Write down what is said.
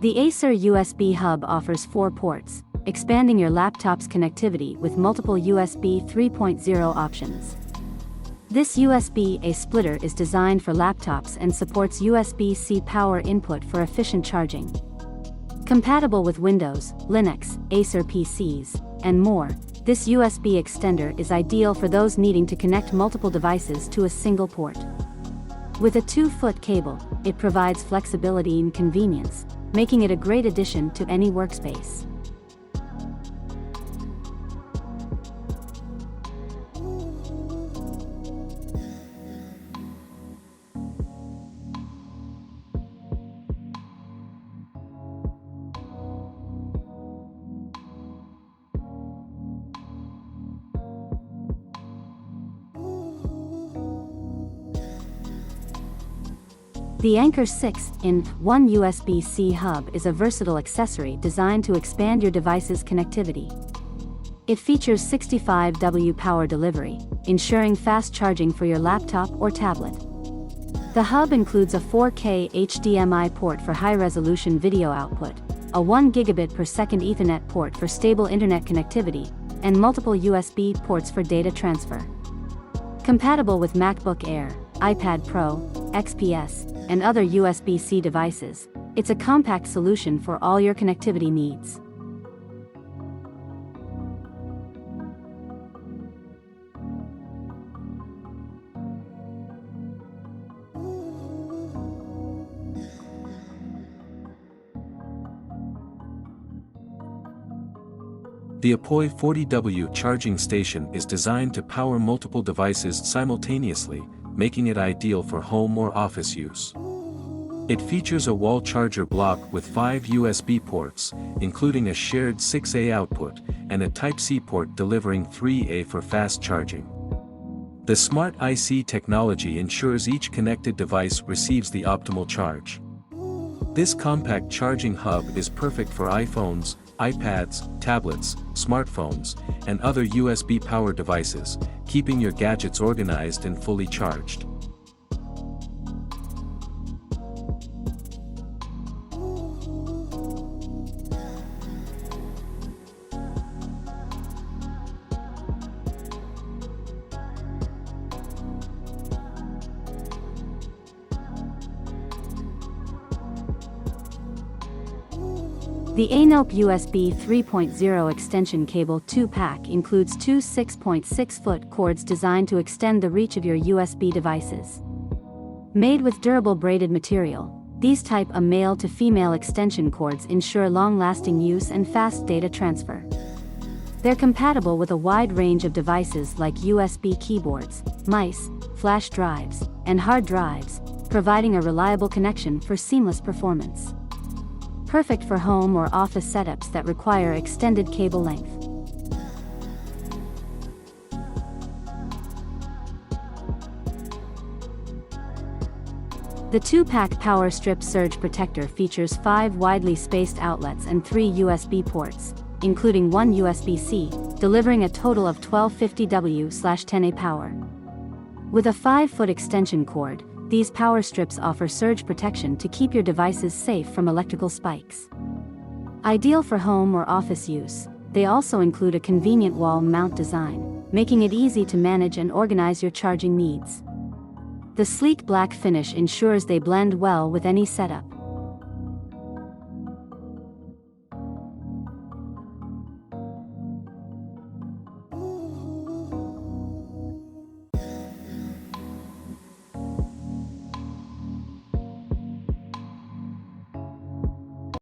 The Acer USB hub offers 4 ports, expanding your laptop's connectivity with multiple USB 3.0 options. This USB-A splitter is designed for laptops and supports USB-C power input for efficient charging. Compatible with Windows, Linux, Acer PCs, and more, this USB extender is ideal for those needing to connect multiple devices to a single port. With a 2-foot cable, it provides flexibility and convenience, making it a great addition to any workspace. The Anchor 6-in-1 USB-C hub is a versatile accessory designed to expand your device's connectivity. It features 65W power delivery, ensuring fast charging for your laptop or tablet. The hub includes a 4K HDMI port for high-resolution video output, a 1 gigabit per second Ethernet port for stable internet connectivity, and multiple USB ports for data transfer. Compatible with MacBook Air, iPad Pro, XPS, and other USB-C devices, it's a compact solution for all your connectivity needs. The Upoy 40W charging station is designed to power multiple devices simultaneously, making it ideal for home or office use. It features a wall charger block with 5 USB ports, including a shared 6A output, and a Type-C port delivering 3A for fast charging. The Smart IC technology ensures each connected device receives the optimal charge. This compact charging hub is perfect for iPhones, iPads, tablets, smartphones, and other USB-powered devices, keeping your gadgets organized and fully charged. The AINOPE USB 3.0 extension cable 2-pack includes 2 6.6-foot cords designed to extend the reach of your USB devices. Made with durable braided material, these type A male-to-female extension cords ensure long-lasting use and fast data transfer. They're compatible with a wide range of devices like USB keyboards, mice, flash drives, and hard drives, providing a reliable connection for seamless performance. Perfect for home or office setups that require extended cable length. The 2-pack power strip surge protector features 5 widely spaced outlets and 3 USB ports, including 1 USB-C, delivering a total of 1250W/10A power. With a 5-foot extension cord, these power strips offer surge protection to keep your devices safe from electrical spikes. Ideal for home or office use, they also include a convenient wall mount design, making it easy to manage and organize your charging needs. The sleek black finish ensures they blend well with any setup.